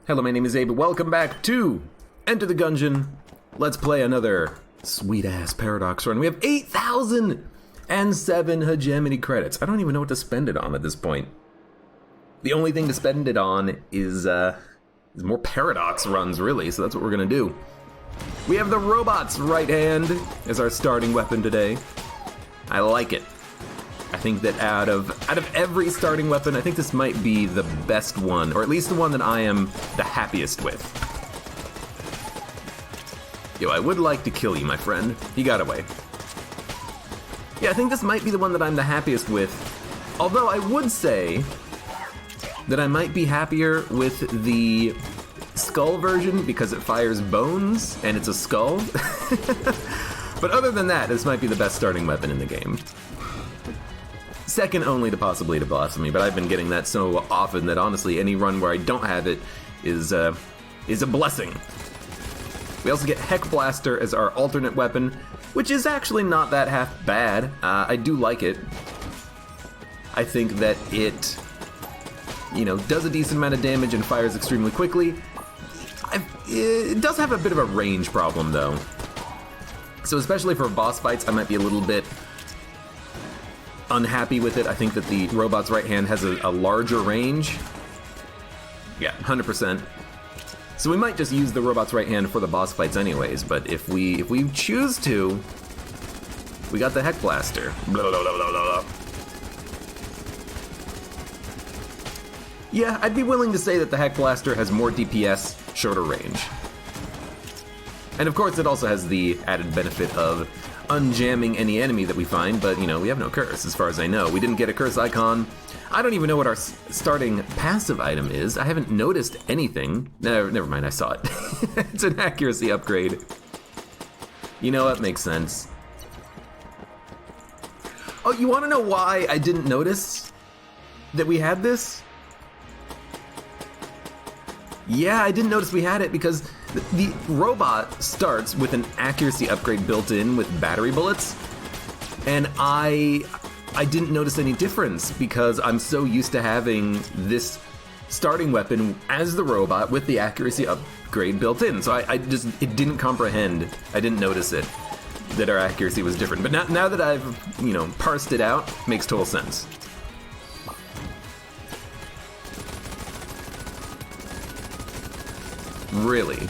Hello, my name is Abe. Welcome back to Enter the Gungeon. Let's play another sweet-ass Paradox run. We have 8,007 hegemony credits. I don't even know what to spend it on at this point. The only thing to spend it on is more Paradox runs, really, so that's what we're gonna do. We have the robot's right hand as our starting weapon today. I like it. I think that out of every starting weapon, I think this might be the best one, or at least the one that I am the happiest with. Yo, I would like to kill you, my friend. He got away. Yeah, I think this might be the one that I'm the happiest with. Although I would say that I might be happier with the skull version because it fires bones and it's a skull. But other than that, this might be the best starting weapon in the game. Second only to possibly to Blasphemy, but I've been getting that so often that honestly any run where I don't have it is a blessing. We also get Heck Blaster as our alternate weapon, which is actually not that half bad. I do like it. I think that it, does a decent amount of damage and fires extremely quickly. It does have a bit of a range problem though. So especially for boss fights, I might be a little bit unhappy with it. I think that the robot's right hand has a larger range. Yeah, 100%. So we might just use the robot's right hand for the boss fights anyways, but if we choose to, we got the Heck Blaster. Blah, blah, blah, blah, blah. Yeah, I'd be willing to say that the Heck Blaster has more DPS, shorter range. And of course it also has the added benefit of unjamming any enemy that we find, but we have no curse as far as I know. We didn't get a curse icon. I don't even know what our starting passive item is. I haven't noticed anything. No, never mind, I saw it. It's an accuracy upgrade. You know what, makes sense. Oh, you wanna know why I didn't notice that we had this? Yeah, I didn't notice we had it because the robot starts with an accuracy upgrade built in with battery bullets, and I didn't notice any difference because I'm so used to having this starting weapon as the robot with the accuracy upgrade built in. So it didn't comprehend, I didn't notice it, that our accuracy was different. But now that I've, parsed it out, makes total sense. Really?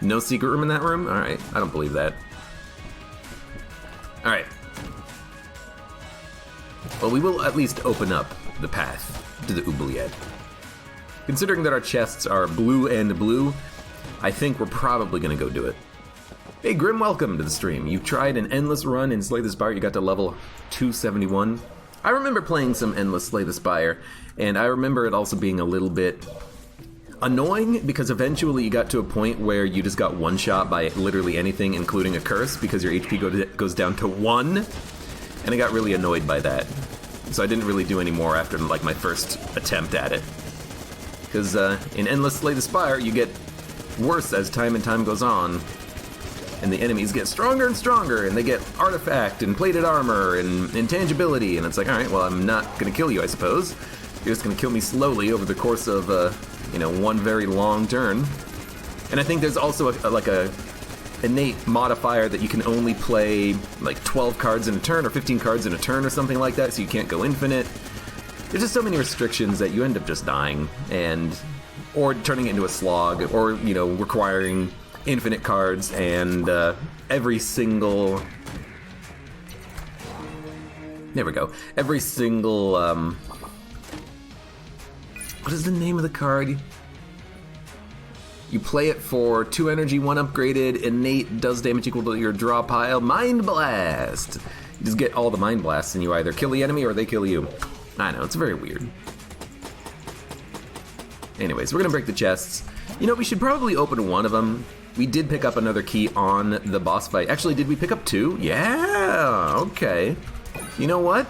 No secret room in that room? Alright, I don't believe that. Alright. Well, we will at least open up the path to the oubliette. Considering that our chests are blue and blue, I think we're probably gonna go do it. Hey Grim, welcome to the stream. You tried an endless run in Slay the Spire, you got to level 271. I remember playing some endless Slay the Spire, and I remember it also being a little bit annoying because eventually you got to a point where you just got one shot by literally anything, including a curse, because your HP goes down to 1, and I got really annoyed by that. So I didn't really do any more after like my first attempt at it. Because in Endless Slay the Spire, you get worse as time and time goes on, and the enemies get stronger and stronger, and they get artifact and plated armor and intangibility, and it's like, alright, well, I'm not gonna kill you, I suppose. You're just gonna kill me slowly over the course of one very long turn. And I think there's also a innate modifier that you can only play like 12 cards in a turn or 15 cards in a turn or something like that, so you can't go infinite. There's just so many restrictions that you end up just dying or turning it into a slog, or requiring infinite cards and every single what is the name of the card? You play it for 2 energy, 1 upgraded, innate, does damage equal to your draw pile, Mind Blast! You just get all the Mind Blasts and you either kill the enemy or they kill you. I know, it's very weird. Anyways, we're gonna break the chests. We should probably open one of them. We did pick up another key on the boss fight. Actually, did we pick up 2? Yeah, okay. You know what?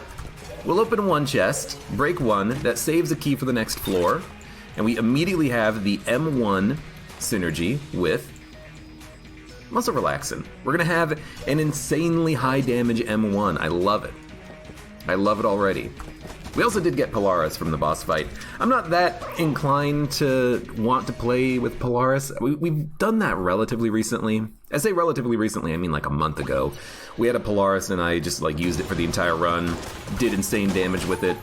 We'll open one chest, break one, that saves a key for the next floor, and we immediately have the M1 synergy with Muscle Relaxin'. We're gonna have an insanely high damage M1. I love it. I love it already. We also did get Polaris from the boss fight. I'm not that inclined to want to play with Polaris. We've done that relatively recently. I say relatively recently, I mean like a month ago. We had a Polaris and I just like used it for the entire run, did insane damage with it.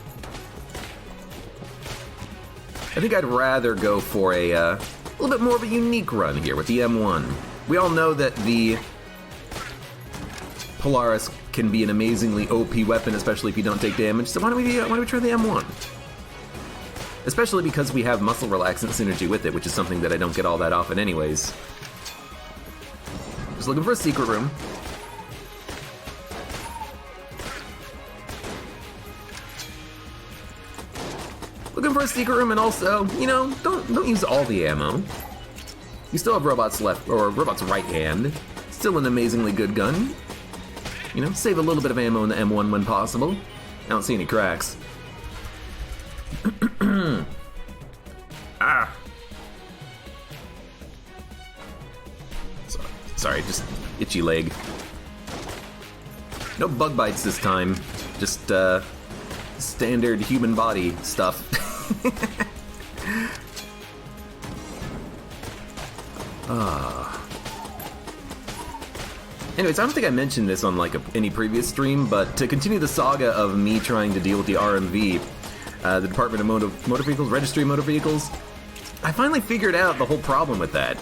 I think I'd rather go for a little bit more of a unique run here with the M1. We all know that the Polaris can be an amazingly OP weapon, especially if you don't take damage, so why don't we try the M1? Especially because we have muscle relaxant synergy with it, which is something that I don't get all that often anyways. Just looking for a secret room. Looking for a secret room, and also, you know, don't use all the ammo. You still have Robot's left, or Robot's right hand. Still an amazingly good gun. You know, save a little bit of ammo in the M1 when possible. I don't see any cracks. Ah! Sorry, just itchy leg. No bug bites this time. Just, standard human body stuff. Anyways, I don't think I mentioned this on like any previous stream, but to continue the saga of me trying to deal with the RMV, the Department of Motor Vehicles, Registry of Motor Vehicles, I finally figured out the whole problem with that.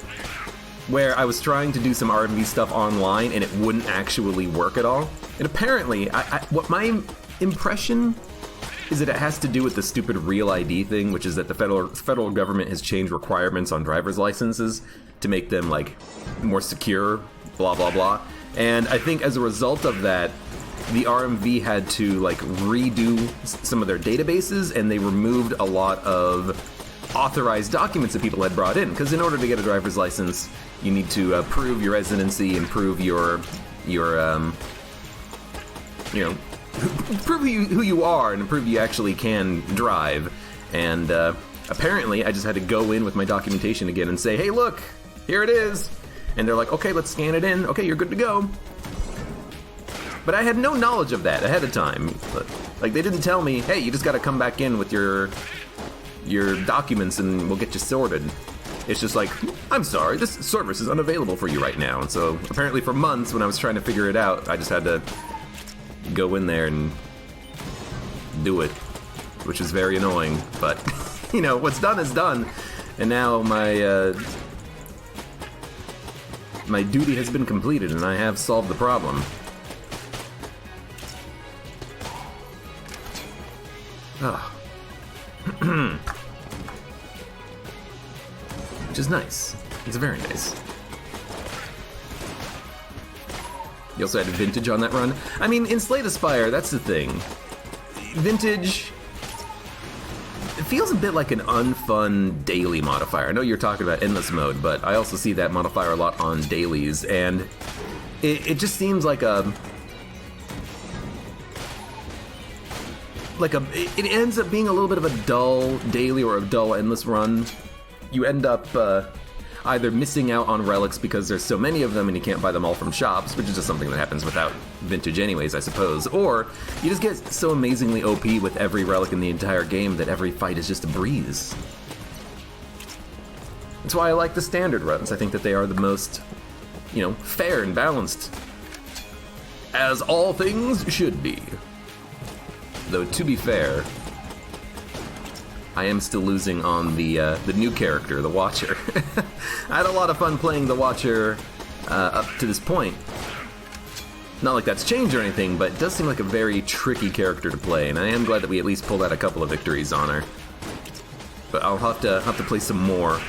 Where I was trying to do some RMV stuff online and it wouldn't actually work at all. And apparently, what my impression is that it has to do with the stupid Real ID thing, which is that the federal government has changed requirements on driver's licenses to make them like more secure, blah blah blah. And I think as a result of that, the RMV had to like redo some of their databases, and they removed a lot of authorized documents that people had brought in. Because in order to get a driver's license, you need to prove your residency and prove your you know, prove who you are and prove you actually can drive. And apparently, I just had to go in with my documentation again and say, hey, look, here it is. And they're like, okay, let's scan it in. Okay, you're good to go. But I had no knowledge of that ahead of time. Like, they didn't tell me, hey, you just got to come back in with your documents and we'll get you sorted. It's just like, I'm sorry, this service is unavailable for you right now. And so apparently for months when I was trying to figure it out, I just had to go in there and do it, which is very annoying. But, you know, what's done is done. And now my duty has been completed and I have solved the problem. Oh. Which is nice. It's very nice. You also had Vintage on that run. I mean, in Slay the Spire, that's the thing. Vintage, it feels a bit like an unfun daily modifier. I know you're talking about endless mode, but I also see that modifier a lot on dailies, and it just seems like it ends up being a little bit of a dull daily or a dull endless run. You end up either missing out on relics because there's so many of them and you can't buy them all from shops, which is just something that happens without Vintage anyways, I suppose, or you just get so amazingly OP with every relic in the entire game that every fight is just a breeze. That's why I like the standard runs. I think that they are the most, you know, fair and balanced, as all things should be. Though, to be fair, I am still losing on the new character, the Watcher. I had a lot of fun playing the Watcher up to this point. Not like that's changed or anything, but it does seem like a very tricky character to play, and I am glad that we at least pulled out a couple of victories on her. But I'll have to play some more.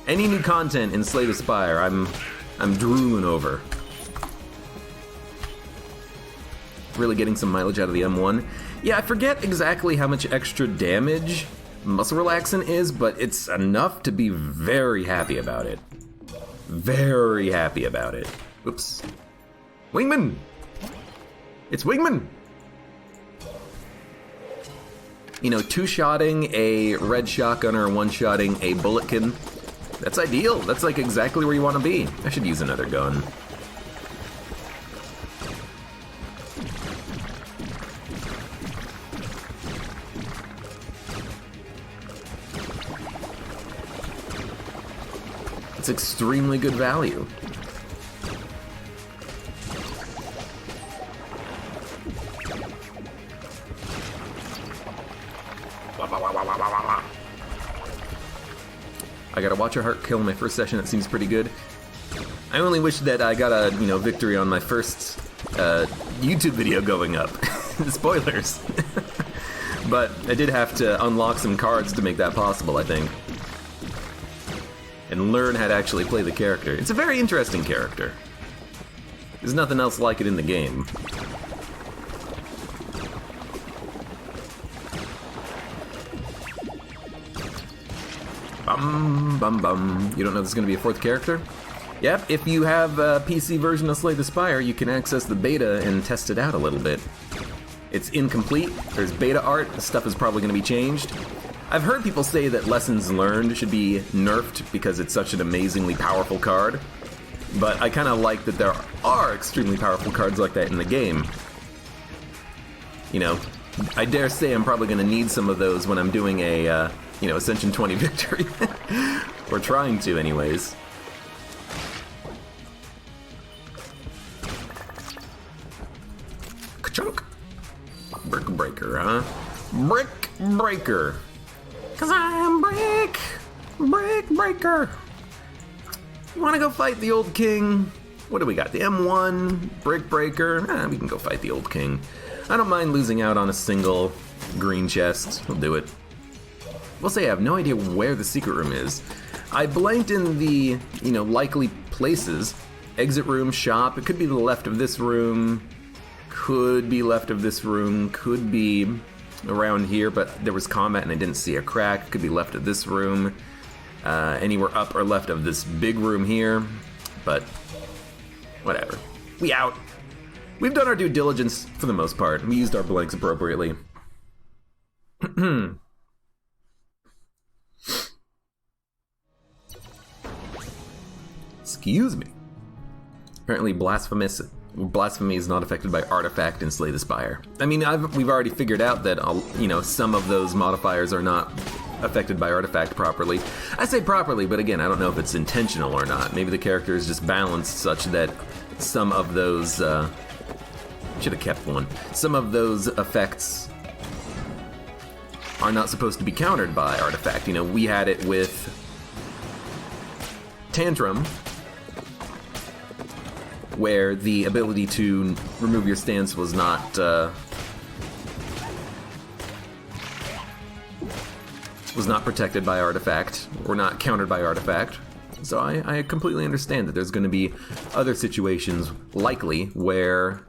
Any new content in Slay the Spire, I'm drooling over. Really getting some mileage out of the M1. Yeah, I forget exactly how much extra damage muscle relaxant is, but it's enough to be very happy about it. Very happy about it. Oops. Wingman! It's Wingman! You know, two-shotting a red shotgun or one-shotting a bulletkin, that's ideal. That's like exactly where you want to be. I should use another gun. It's extremely good value. I gotta watch a heart kill in my first session. That seems pretty good. I only wish that I got a, victory on my first YouTube video going up. Spoilers. But I did have to unlock some cards to make that possible, I think. And learn how to actually play the character. It's a very interesting character. There's nothing else like it in the game. Bum, bum, bum. You don't know there's going to be a fourth character? Yep, if you have a PC version of Slay the Spire, you can access the beta and test it out a little bit. It's incomplete, there's beta art, the stuff is probably going to be changed. I've heard people say that Lessons Learned should be nerfed because it's such an amazingly powerful card, but I kind of like that there are extremely powerful cards like that in the game. I dare say I'm probably going to need some of those when I'm doing a, Ascension 20 victory. Or trying to, anyways. Ka-chunk. Brick Breaker, huh? Brick Breaker. 'Cause I'm Brick Breaker. You wanna go fight the old king? What do we got? The M1, Brick Breaker. We can go fight the old king. I don't mind losing out on a single green chest. We'll do it. We'll say I have no idea where the secret room is. I blanked in the, likely places. Exit room, shop. It could be to the left of this room. Could be left of this room. Could be around here, but there was combat and I didn't see a crack. Could be left of this room. Anywhere up or left of this big room here. But whatever. We out. We've done our due diligence for the most part. We used our blanks appropriately. Excuse me. Apparently blasphemy is not affected by artifact in Slay the Spire. I mean, we've already figured out that, some of those modifiers are not affected by artifact properly. I say properly, but again, I don't know if it's intentional or not. Maybe the character is just balanced such that some of those, should have kept one. Some of those effects are not supposed to be countered by artifact. We had it with Tantrum, where the ability to remove your stance was not protected by artifact, or not countered by artifact. So I completely understand that there's going to be other situations, likely, where...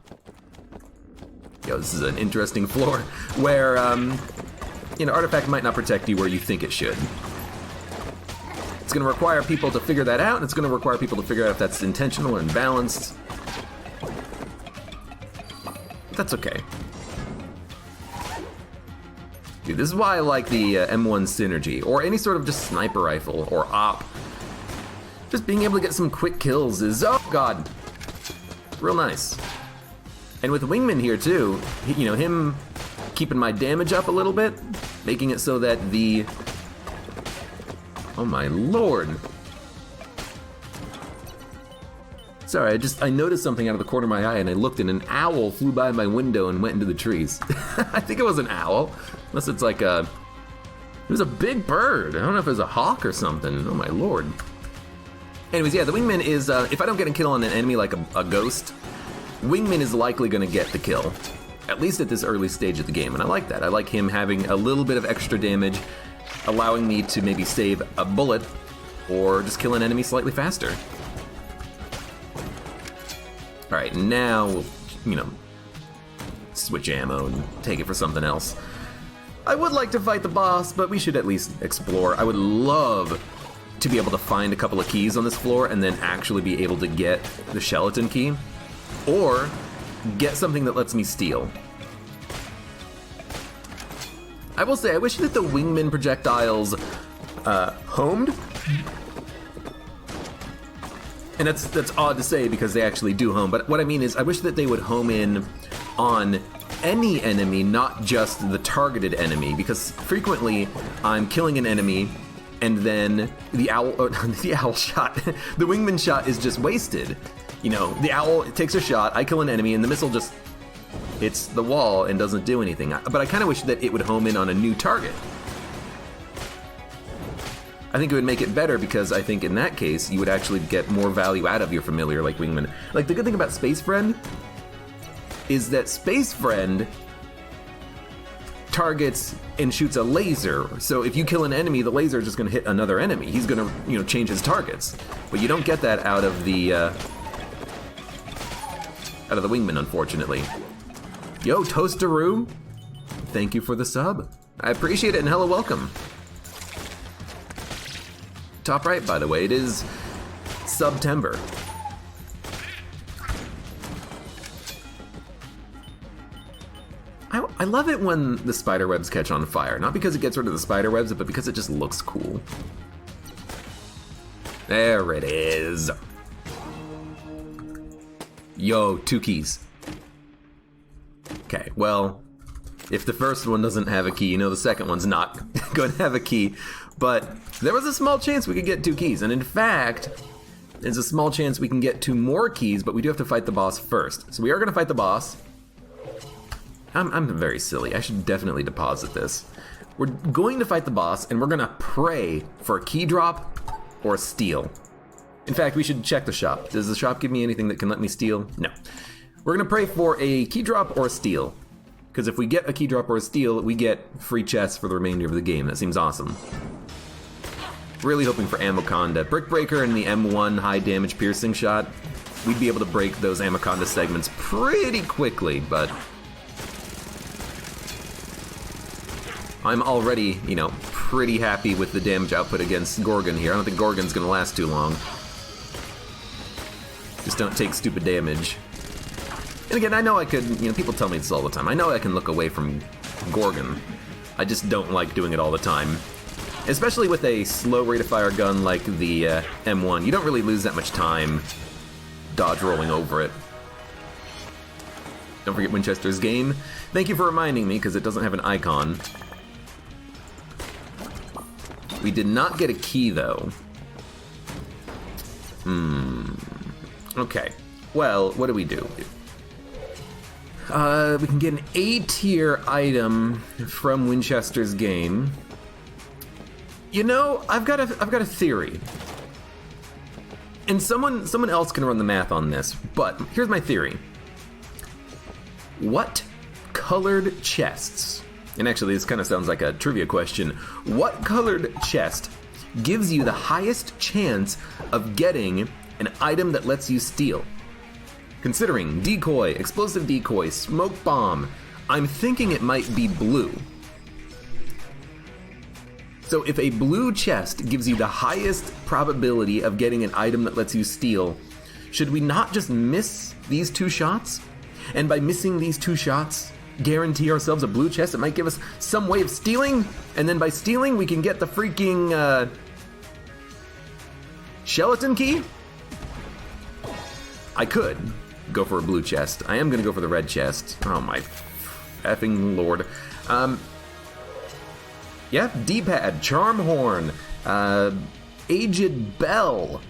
this is an interesting floor, where, artifact might not protect you where you think it should. It's going to require people to figure that out, and it's going to require people to figure out if that's intentional or imbalanced. But that's okay. Dude, this is why I like the M1 Synergy, or any sort of just sniper rifle, or op. Just being able to get some quick kills is, oh god, real nice. And with Wingman here too, him keeping my damage up a little bit, making it so that the... Oh my lord. Sorry, I noticed something out of the corner of my eye and I looked and an owl flew by my window and went into the trees. I think it was an owl, unless it's like it was a big bird. I don't know if it was a hawk or something. Oh my lord. Anyways, yeah, the Wingman is, if I don't get a kill on an enemy like a ghost, Wingman is likely going to get the kill, at least at this early stage of the game, and I like that. I like him having a little bit of extra damage, allowing me to maybe save a bullet, or just kill an enemy slightly faster. Alright, now we'll, switch ammo and take it for something else. I would like to fight the boss, but we should at least explore. I would love to be able to find a couple of keys on this floor and then actually be able to get the skeleton key. Or get something that lets me steal. I will say, I wish that the Wingman projectiles homed. And that's odd to say because they actually do home, but what I mean is I wish that they would home in on any enemy, not just the targeted enemy, because frequently I'm killing an enemy and then the owl, the owl shot, the wingman shot is just wasted. You know, the owl takes a shot, I kill an enemy, and the missile just hits the wall and doesn't do anything. But I kind of wish that it would home in on a new target. I think it would make it better because I think in that case, you would actually get more value out of your familiar like wingman. Like, the good thing about Space Friend is that Space Friend targets and shoots a laser. So if you kill an enemy, the laser is just going to hit another enemy. He's going to, you know, change his targets. But you don't get that out of the wingman, unfortunately. Yo, Toasteroo, thank you for the sub. I appreciate it, and hello, welcome. Top right, by the way, it is September. I love it when the spider webs catch on fire. Not because it gets rid of the spider webs, but because it just looks cool. There it is. Yo, 2 keys. Okay, well, if the first one doesn't have a key, you know the second one's not going to have a key. But there was a small chance we could get 2 keys. And in fact, there's a small chance we can get 2 more keys, but we do have to fight the boss first. So we are going to fight the boss. I'm very silly. I should definitely deposit this. We're going to fight the boss, and we're going to pray for a key drop or a steal. In fact, we should check the shop. Does the shop give me anything that can let me steal? No. We're going to pray for a key drop or a steal. Because if we get a key drop or a steal, we get free chests for the remainder of the game. That seems awesome. Really hoping for Amoconda. Brick Breaker and the M1 high damage piercing shot. We'd be able to break those Amoconda segments pretty quickly, but I'm already, you know, pretty happy with the damage output against Gorgon here. I don't think Gorgon's gonna last too long. Just don't take stupid damage. And again, I know I could, you know, people tell me this all the time. I know I can look away from Gorgon. I just don't like doing it all the time. Especially with a slow rate of fire gun like the M1. You don't really lose that much time dodge rolling over it. Don't forget Winchester's game. Thank you for reminding me, because it doesn't have an icon. We did not get a key, though. Okay. Well, what do? We can get an A-tier item from Winchester's game. You know, I've got a theory. And someone else can run the math on this, but here's my theory. What colored chests, and actually this kind of sounds like a trivia question, what colored chest gives you the highest chance of getting an item that lets you steal? Considering decoy, explosive decoy, smoke bomb, I'm thinking it might be blue. So if a blue chest gives you the highest probability of getting an item that lets you steal, should we not just miss these 2 shots? And by missing these 2 shots, guarantee ourselves a blue chest that might give us some way of stealing? And then by stealing, we can get the freaking skeleton key? I could go for a blue chest. I am going to go for the red chest. Oh my effing lord. Yeah, D-pad, charm horn, aged bell,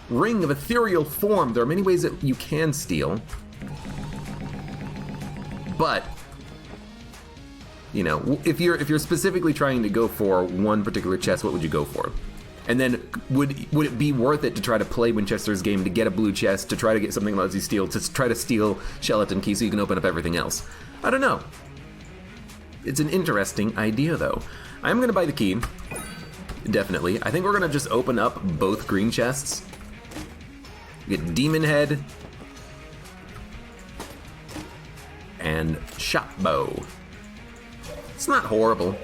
ring of ethereal form. There are many ways that you can steal. But, you know, if you're specifically trying to go for one particular chest, what would you go for? And then would it be worth it to try to play Winchester's game to get a blue chest, to try to get something that lets you steal, to try to steal skeleton key so you can open up everything else? I don't know. It's an interesting idea, though. I'm going to buy the key. Definitely. I think we're going to just open up both green chests. Get Demon Head. And Shot Bow. It's not horrible.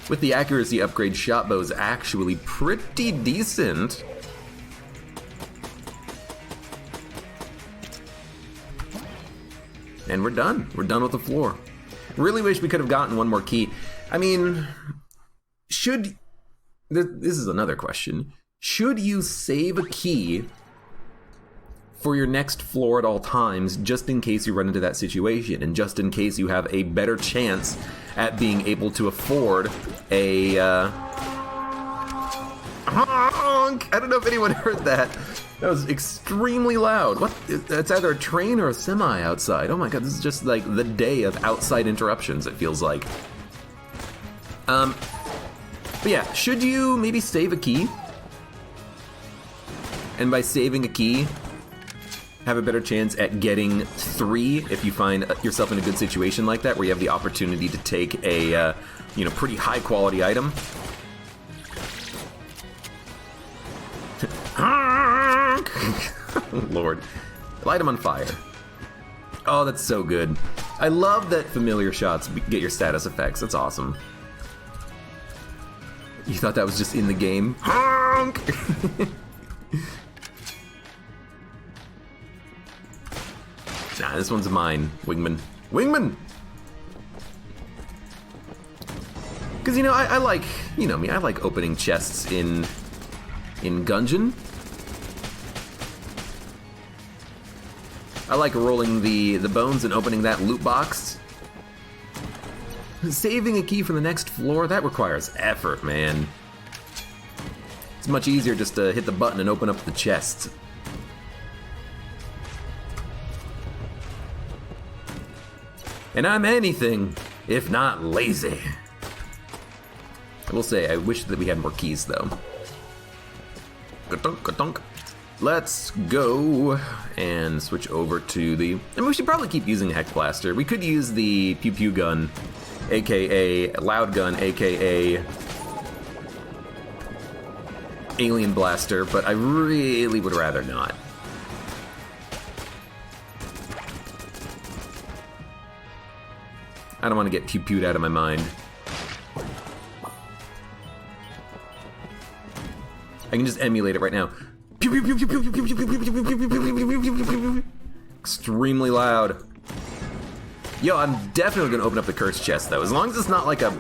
With the accuracy upgrade, Shot Bow is actually pretty decent. And we're done. We're done with the floor. Really wish we could have gotten one more key. I mean, this is another question. Should you save a key for your next floor at all times, just in case you run into that situation, and just in case you have a better chance at being able to afford a, honk! I don't know if anyone heard that. That was extremely loud. What? It's either a train or a semi outside. Oh my god, this is just like the day of outside interruptions, it feels like. But yeah, should you maybe save a key? And by saving a key, have a better chance at getting 3 if you find yourself in a good situation like that, where you have the opportunity to take a, pretty high quality item. Lord. Light him on fire. Oh, that's so good. I love that familiar shots get your status effects. That's awesome. You thought that was just in the game? Honk! Nah, this one's mine, Wingman. Wingman! Because, I like, me, I like opening chests in Gungeon. I like rolling the bones and opening that loot box. Saving a key for the next floor, that requires effort, man. It's much easier just to hit the button and open up the chest. And I'm anything if not lazy. I will say, I wish that we had more keys, though. Ka-dunk, ka-dunk. Let's go and switch over to the... And we should probably keep using Hex Blaster. We could use the Pew Pew Gun, aka Loud Gun, aka Alien Blaster, but I really would rather not. I don't want to get pew-pewed out of my mind. I can just emulate it right now. Extremely loud. Yo, I'm definitely gonna open up the curse chest though. As long as it's not like a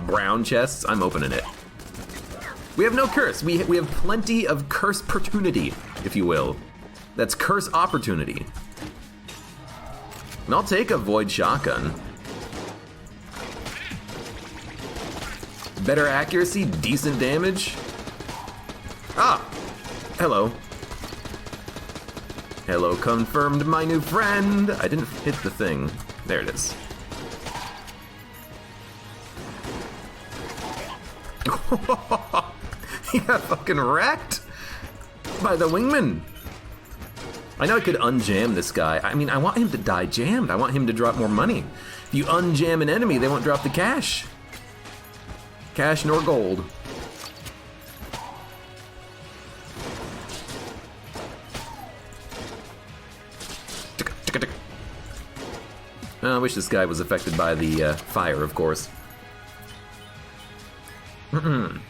brown chest, I'm opening it. We have no curse. We have plenty of curse opportunity, if you will. That's curse opportunity. And I'll take a void shotgun. Better accuracy, decent damage. Ah! Hello. Hello, confirmed, my new friend. I didn't hit the thing. There it is. He got fucking wrecked by the wingman. I know I could unjam this guy. I mean, I want him to die jammed. I want him to drop more money. If you unjam an enemy, they won't drop the cash. Cash nor gold. I wish this guy was affected by the fire, of course. Sounds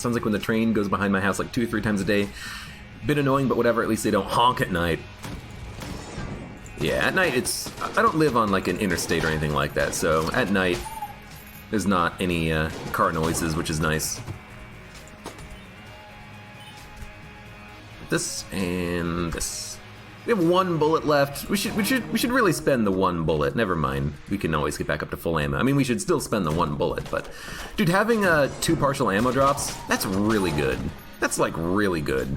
like when the train goes behind my house like 2 or 3 times a day. Bit annoying, but whatever, at least they don't honk at night. Yeah, at night I don't live on like an interstate or anything like that, so at night there's not any car noises, which is nice. This and this. We have 1 bullet left. We should really spend the 1 bullet. Never mind. We can always get back up to full ammo. I mean, we should still spend the 1 bullet, but dude, having 2 partial ammo drops, that's really good. That's like really good.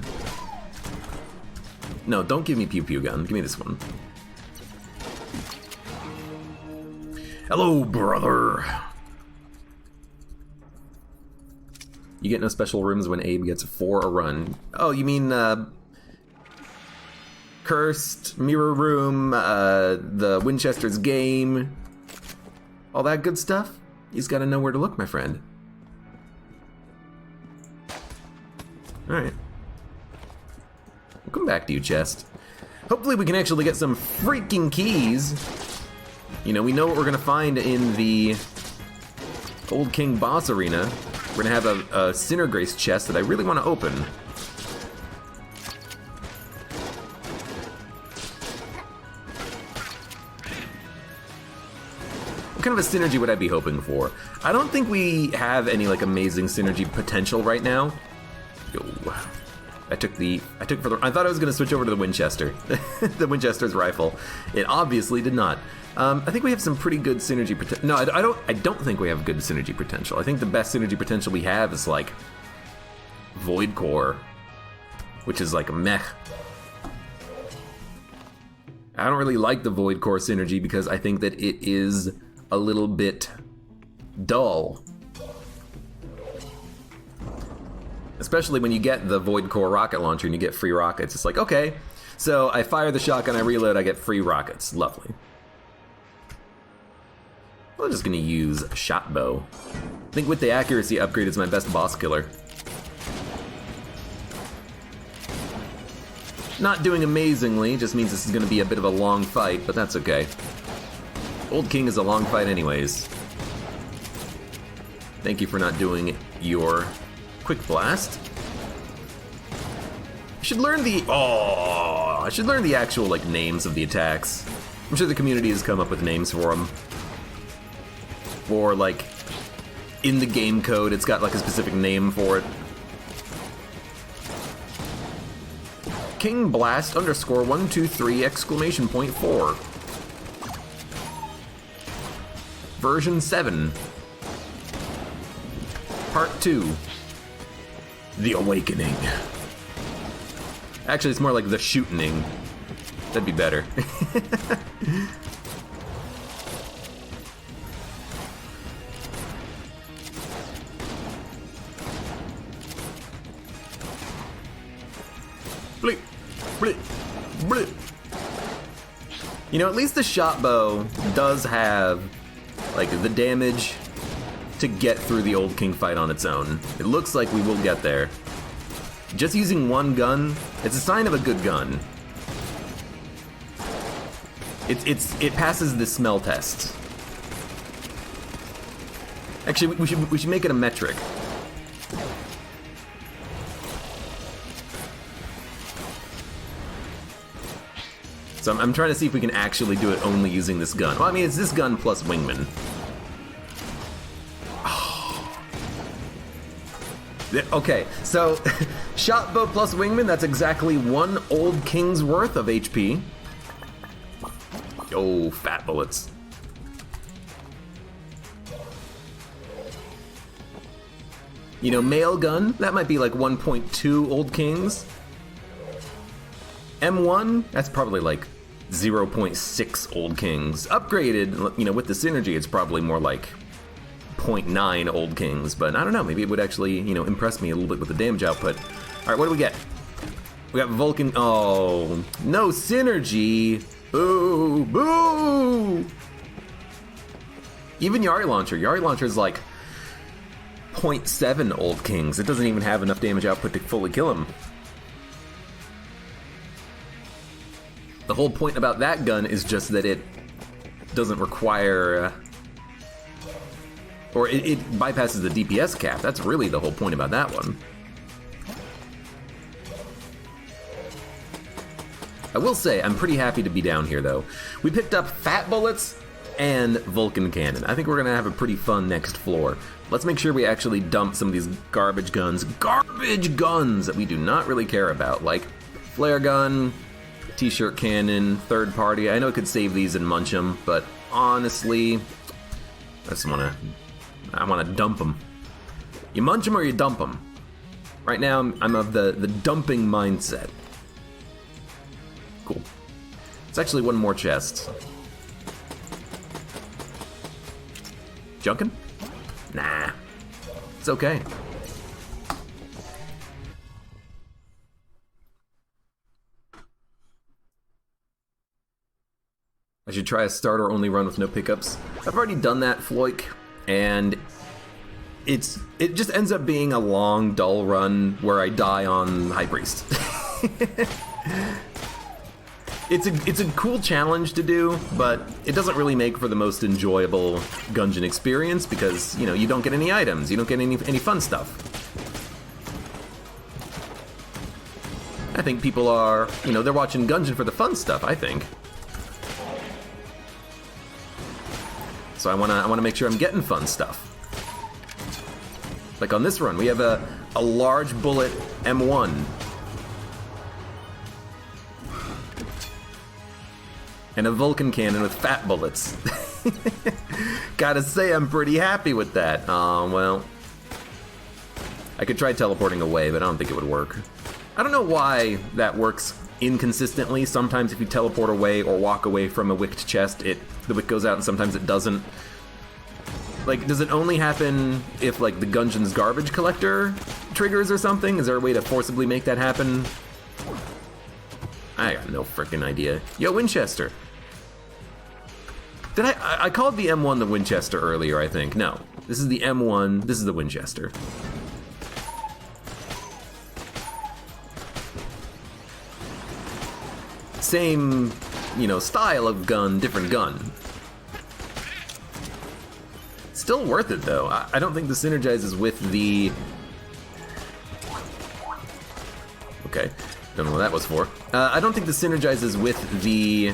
No, don't give me Pew Pew Gun. Give me this one. Hello, brother. You get no special rooms when Abe gets 4 a run. Oh, you mean Cursed, Mirror Room, the Winchester's Game, all that good stuff? You just gotta know where to look, my friend. Alright. We'll come back to you, chest. Hopefully we can actually get some freaking keys. You know, we know what we're gonna find in the Old King Boss Arena. We're gonna have a Synergies chest that I really want to open. What kind of a synergy would I be hoping for? I don't think we have any like amazing synergy potential right now. Yo. I took for the. I thought I was gonna switch over to the Winchester, the Winchester's rifle. It obviously did not. I think we have some pretty good synergy potential. No, I don't think we have good synergy potential. I think the best synergy potential we have is like Void Core, which is like a meh. I don't really like the Void Core synergy because I think that it is a little bit dull. Especially when you get the Void Core rocket launcher and you get free rockets. It's like, okay, so I fire the shotgun, I reload, I get free rockets. Lovely. I'm just gonna use shot bow. I think with the accuracy upgrade, it's my best boss killer. Not doing amazingly, just means this is gonna be a bit of a long fight, but that's okay. Old King is a long fight anyways. Thank you for not doing your quick blast. I should learn the I should learn the actual like names of the attacks. I'm sure the community has come up with names for them. Or like in the game code, it's got like a specific name for it. King Blast underscore 123 exclamation point 4. Version 7. Part 2. The Awakening. Actually, it's more like the Shootening. That'd be better. Bleep, bleep, bleep. You know, at least the shot bow does have like the damage to get through the Old King fight on its own. It looks like we will get there. Just using one gun, it's a sign of a good gun. It passes the smell test. Actually, we should make it a metric. So I'm trying to see if we can actually do it only using this gun. Well, I mean, it's this gun plus Wingman. Okay, so shot bow plus Wingman, that's exactly one Old King's worth of HP. Oh, fat bullets. You know, mail gun, that might be like 1.2 Old Kings. M1, that's probably like 0.6 Old Kings. Upgraded, you know, with the synergy, it's probably more like 0.9 Old Kings, but I don't know, maybe it would actually, you know, impress me a little bit with the damage output. Alright, what do we get? We got Vulcan, oh, no synergy. Boo, boo! Even Yari Launcher is like 0.7 Old Kings. It doesn't even have enough damage output to fully kill him. The whole point about that gun is just that it doesn't require... or it bypasses the DPS cap. That's really the whole point about that one. I will say, I'm pretty happy to be down here, though. We picked up Fat Bullets and Vulcan Cannon. I think we're going to have a pretty fun next floor. Let's make sure we actually dump some of these garbage guns. Garbage guns that we do not really care about, like Flare Gun, T-Shirt Cannon, Third Party. I know I could save these and munch them, but honestly, I want to dump them. You munch them or you dump them. Right now, I'm of the dumping mindset. Cool. It's actually one more chest. Junkin'? Nah. It's okay. I should try a starter-only run with no pickups. I've already done that, Floik, and it just ends up being a long, dull run where I die on High Priest. It's a cool challenge to do, but it doesn't really make for the most enjoyable Gungeon experience because, you know, you don't get any items, you don't get any fun stuff. I think people are, you know, they're watching Gungeon for the fun stuff, I think. So I wanna make sure I'm getting fun stuff. Like on this run, we have a large bullet M1. And a Vulcan cannon with fat bullets. Gotta say, I'm pretty happy with that. Well. I could try teleporting away, but I don't think it would work. I don't know why that works inconsistently. Sometimes if you teleport away or walk away from a wicked chest, the wick goes out, and sometimes it doesn't. Like, does it only happen if, like, the Gungeon's garbage collector triggers or something? Is there a way to forcibly make that happen? I got no freaking idea. Yo, Winchester. Did I called the M1 the Winchester earlier, I think. No, this is the M1, this is the Winchester. Same, you know, style of gun, different gun. Still worth it, though. I don't think the synergizes with the... Okay, don't know what that was for. I don't think the synergizes with the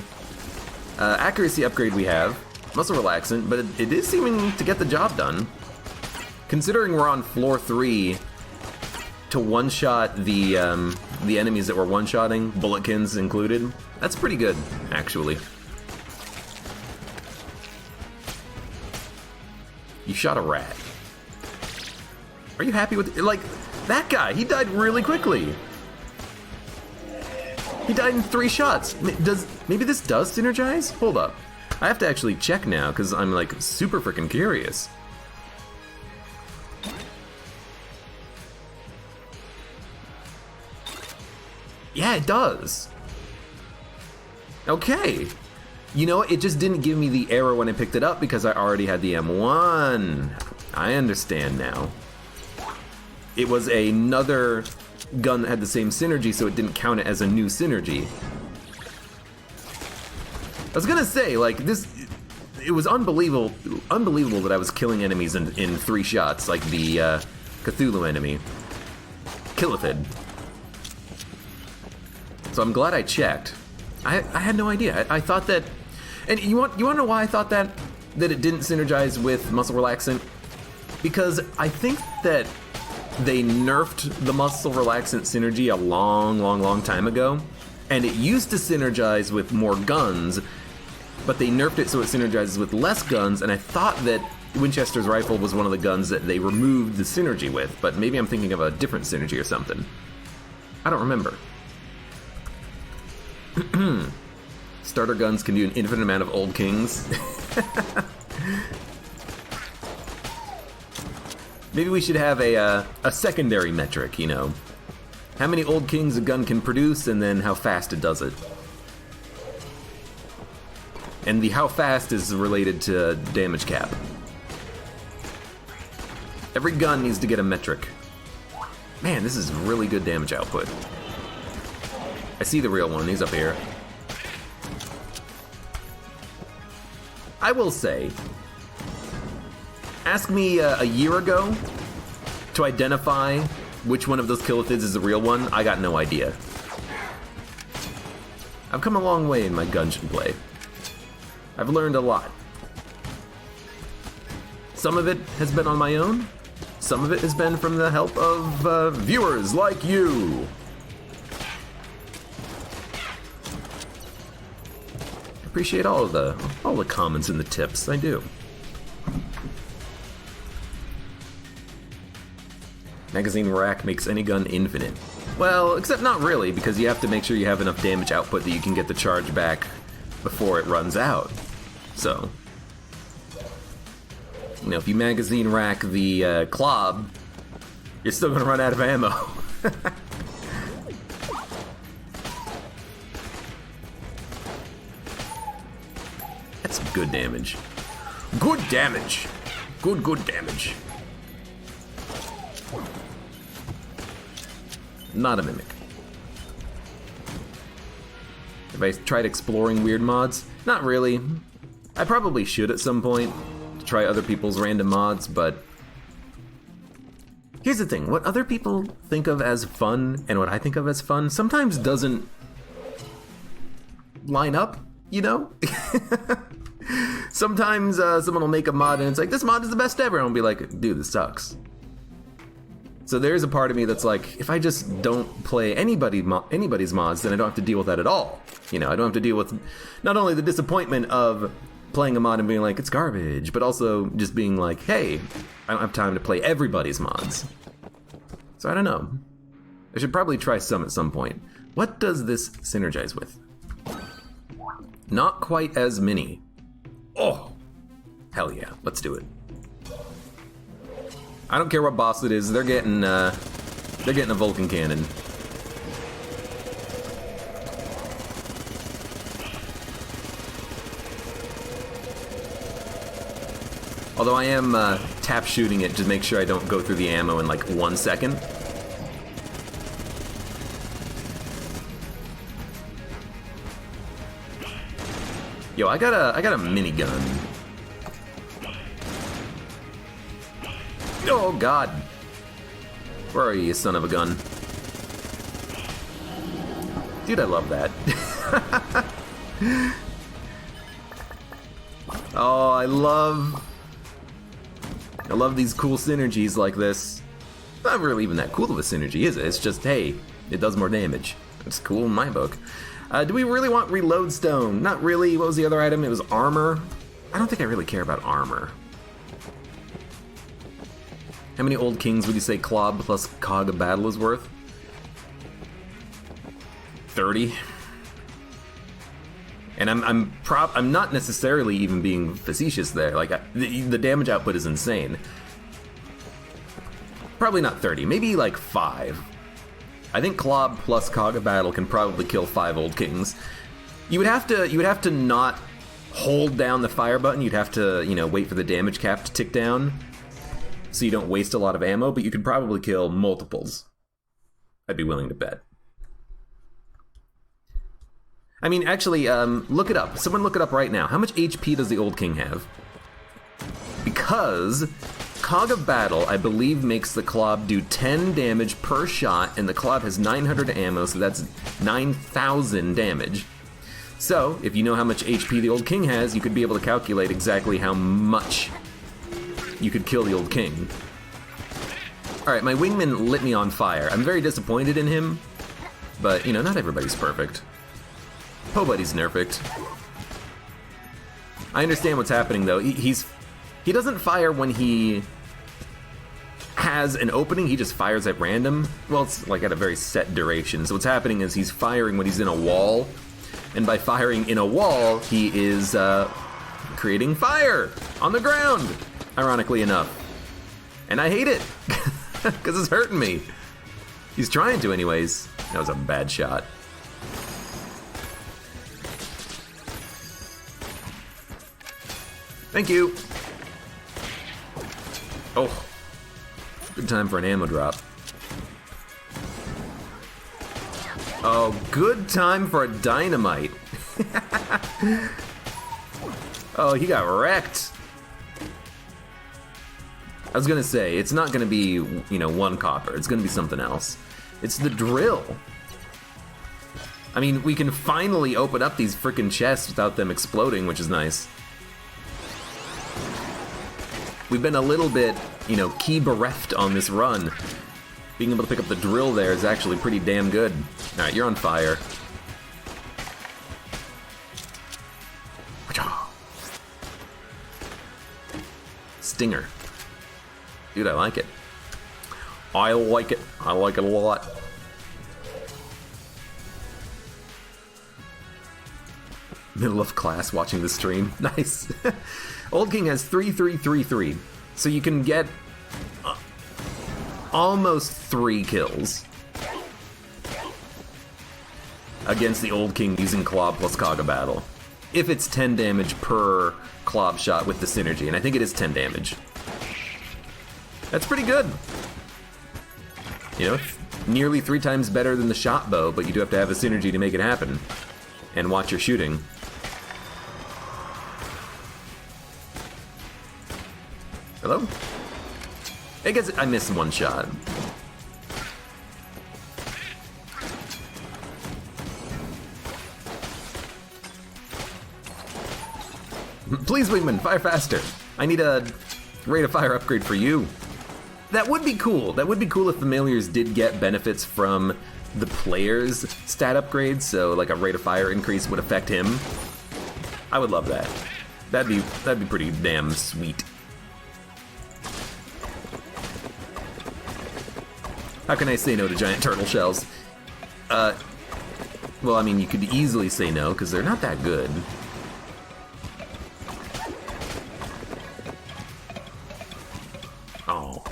accuracy upgrade we have. Muscle relaxant, but it is seeming to get the job done. Considering we're on floor 3 to one-shot the enemies that we're one-shotting, bulletkins included, that's pretty good, actually. You shot a rat. Are you happy with it? Like, that guy, he died really quickly. He died in 3 shots. Maybe this does synergize? Hold up. I have to actually check now, because I'm, like, super freaking curious. Yeah, it does. Okay. You know, it just didn't give me the error when I picked it up because I already had the M1. I understand now. It was another gun that had the same synergy, so it didn't count it as a new synergy. I was gonna say, like, it was unbelievable that I was killing enemies in 3 shots, like the Cthulhu enemy. Killithid. So I'm glad I checked. I had no idea. I thought that, and you want to know why I thought that it didn't synergize with muscle relaxant? Because I think that they nerfed the muscle relaxant synergy a long time ago, and it used to synergize with more guns, but they nerfed it so it synergizes with less guns, and I thought that Winchester's rifle was one of the guns that they removed the synergy with, but maybe I'm thinking of a different synergy or something. I don't remember. Starter guns can do an infinite amount of old kings. Maybe we should have a secondary metric, you know. How many old kings a gun can produce, and then how fast it does it. And the how fast is related to damage cap. Every gun needs to get a metric. Man, this is really good damage output. I see the real one, he's up here. I will say, ask me a year ago to identify which one of those Killithids is the real one, I got no idea. I've come a long way in my Gungeon play. I've learned a lot. Some of it has been on my own, some of it has been from the help of viewers like you. Appreciate all the comments and the tips, I do. Magazine rack makes any gun infinite. Well, except not really, because you have to make sure you have enough damage output that you can get the charge back before it runs out. So, you know, if you magazine rack the Clob, you're still gonna run out of ammo. That's good damage. Good damage. Good damage. Not a mimic. Have I tried exploring weird mods? Not really. I probably should at some point to try other people's random mods, but here's the thing. What other people think of as fun and what I think of as fun sometimes doesn't line up, you know? Sometimes someone will make a mod and it's like, this mod is the best ever, and I'll be like, dude, this sucks. So there's a part of me that's like, if I just don't play anybody's mods, then I don't have to deal with that at all. You know, I don't have to deal with not only the disappointment of playing a mod and being like, it's garbage, but also just being like, hey, I don't have time to play everybody's mods. So I don't know. I should probably try some at some point. What does this synergize with? Not quite as many. Oh, hell yeah, let's do it. I don't care what boss it is, they're getting a Vulcan cannon. Although I am tap shooting it to make sure I don't go through the ammo in like 1 second. Yo, I got a minigun. Oh God! Where are you, son of a gun? Dude, I love that. Oh, I love these cool synergies like this. Not really even that cool of a synergy, is it? It's just, hey, it does more damage. It's cool in my book. Do we really want reload stone? Not really. What was the other item? It was armor. I don't think I really care about armor. How many old kings would you say Clob plus Cog of Battle is worth? 30. And I'm not necessarily even being facetious there. Like the damage output is insane. Probably not 30. Maybe like 5. I think Clob plus Cog of Battle can probably kill 5 old kings. You would have to not hold down the fire button. You'd have to, you know, wait for the damage cap to tick down, so you don't waste a lot of ammo. But you could probably kill multiples. I'd be willing to bet. I mean, actually, look it up. Someone look it up right now. How much HP does the Old King have? Because Cog of Battle, I believe, makes the Clob do 10 damage per shot, and the Clob has 900 ammo, so that's 9,000 damage. So, if you know how much HP the Old King has, you could be able to calculate exactly how much you could kill the Old King. Alright, my wingman lit me on fire. I'm very disappointed in him, but, you know, not everybody's perfect. Nobody's nerfed. I understand what's happening, though. He doesn't fire when he has an opening, he just fires at random. Well, it's like at a very set duration. So what's happening is he's firing when he's in a wall, and by firing in a wall, he is creating fire on the ground, ironically enough. And I hate it, because it's hurting me. He's trying to anyways. That was a bad shot. Thank you. Oh, good time for an ammo drop. Oh, good time for a dynamite. Oh, he got wrecked. I was gonna say, it's not gonna be, you know, 1 copper. It's gonna be something else. It's the drill. I mean, we can finally open up these frickin' chests without them exploding, which is nice. We've been a little bit, you know, key bereft on this run. Being able to pick up the drill there is actually pretty damn good. Alright, you're on fire. Stinger. Dude, I like it. I like it. I like it a lot. Middle of class watching the stream. Nice. Old King has 3-3-3-3, so you can get almost 3 kills against the Old King using Clob plus Cog of Battle. If it's 10 damage per Clob shot with the synergy, and I think it is 10 damage. That's pretty good. You know, it's nearly 3 times better than the shot bow, but you do have to have a synergy to make it happen. And watch your shooting. Hello? I guess I missed 1 shot. Please, Wingman, fire faster. I need a rate of fire upgrade for you. That would be cool. That would be cool if familiars did get benefits from the player's stat upgrades, so like a rate of fire increase would affect him. I would love that. That'd be pretty damn sweet. How can I say no to giant turtle shells? Well, I mean, you could easily say no, because they're not that good. Oh.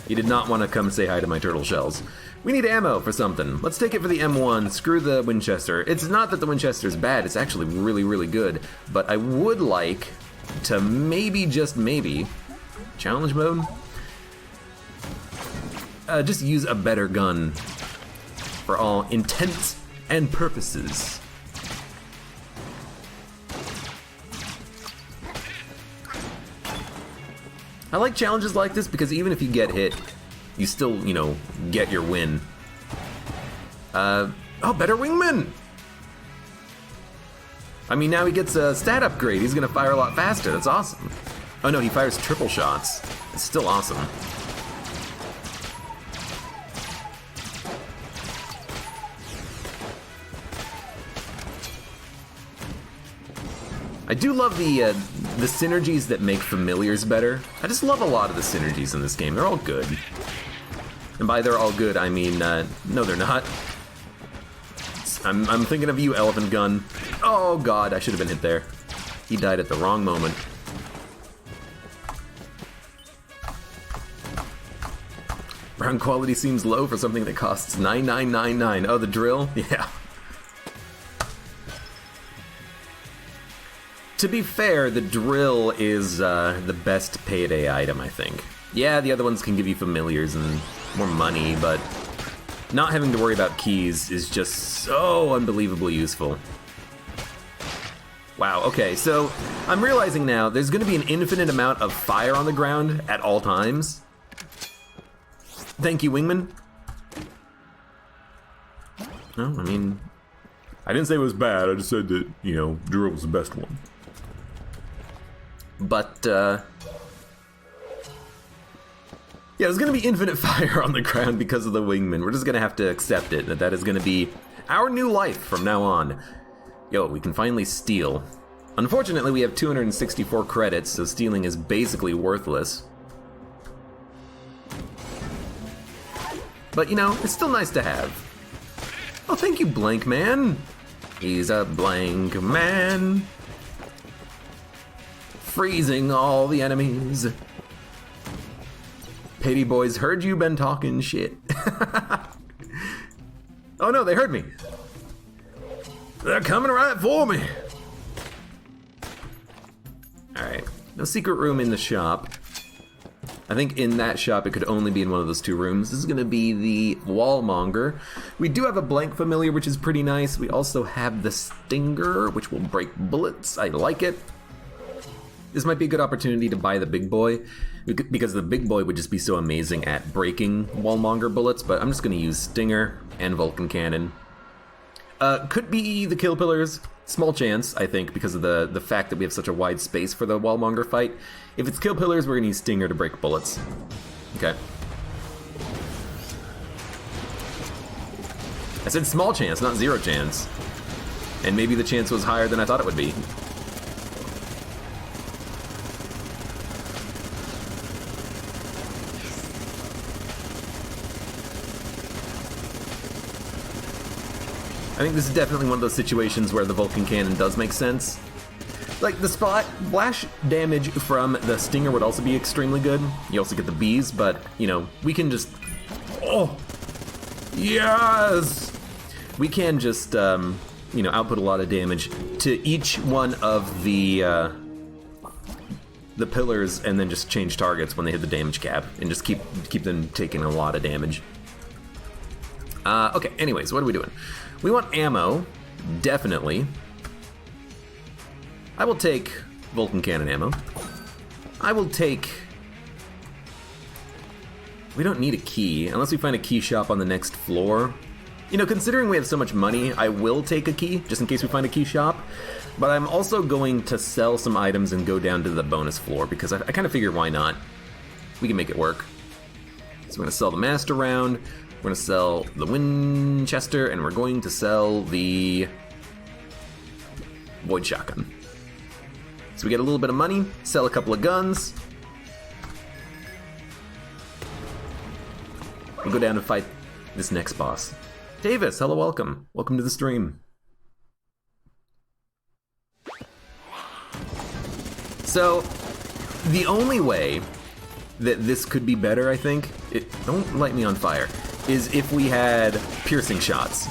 You did not want to come say hi to my turtle shells. We need ammo for something. Let's take it for the M1. Screw the Winchester. It's not that the Winchester's bad. It's actually really, really good. But I would like to maybe, just maybe, challenge mode? Just use a better gun for all intents and purposes. I like challenges like this because even if you get hit, you still, you know, get your win. Oh, better wingman! I mean, now he gets a stat upgrade. He's gonna fire a lot faster. That's awesome. Oh no, he fires triple shots. It's still awesome. I do love the synergies that make familiars better. I just love a lot of the synergies in this game. They're all good. And by they're all good, I mean, no they're not. I'm thinking of you, Elephant Gun. Oh god, I should have been hit there. He died at the wrong moment. Round quality seems low for something that costs $9,999. Oh, the drill? Yeah. To be fair, the drill is the best payday item, I think. Yeah, the other ones can give you familiars and more money, but not having to worry about keys is just so unbelievably useful. Wow, okay, so I'm realizing now there's going to be an infinite amount of fire on the ground at all times. Thank you, Wingman. No, I mean, I didn't say it was bad, I just said that, you know, drill was the best one. But, yeah, there's gonna be infinite fire on the ground because of the wingman. We're just gonna have to accept it, that is gonna be our new life from now on. Yo, we can finally steal. Unfortunately, we have 264 credits, so stealing is basically worthless. But, you know, it's still nice to have. Oh, thank you, Blank Man. He's a blank man. Freezing all the enemies. Pity boys heard you been talking shit. Oh no, they heard me. They're coming right for me. Alright, no secret room in the shop. I think in that shop it could only be in one of those two rooms. This is gonna be the Wallmonger. We do have a blank familiar, which is pretty nice. We also have the Stinger, which will break bullets. I like it. This might be a good opportunity to buy the big boy, because the big boy would just be so amazing at breaking Wallmonger bullets, but I'm just going to use Stinger and Vulcan Cannon. Could be the Kill Pillars. Small chance, I think, because of the fact that we have such a wide space for the Wallmonger fight. If it's Kill Pillars, we're going to use Stinger to break bullets. Okay. I said small chance, not zero chance. And maybe the chance was higher than I thought it would be. I think this is definitely one of those situations where the Vulcan Cannon does make sense. Like, the splash damage from the Stinger would also be extremely good. You also get the bees, but, you know, we can just... Oh! Yes! We can just, you know, output a lot of damage to each one of the pillars and then just change targets when they hit the damage cap and just keep them taking a lot of damage. Okay, anyways, what are we doing? We want ammo, definitely. I will take Vulcan Cannon ammo. I will take... We don't need a key, unless we find a key shop on the next floor. You know, considering we have so much money, I will take a key, just in case we find a key shop. But I'm also going to sell some items and go down to the bonus floor, because I kind of figure why not? We can make it work. So we're going to sell the Master Round. We're gonna sell the Winchester, and we're going to sell the Void Shotgun. So we get a little bit of money, sell a couple of guns. We'll go down and fight this next boss. Davis, hello, welcome. Welcome to the stream. So, the only way that this could be better, I think, don't light me on fire, is if we had piercing shots.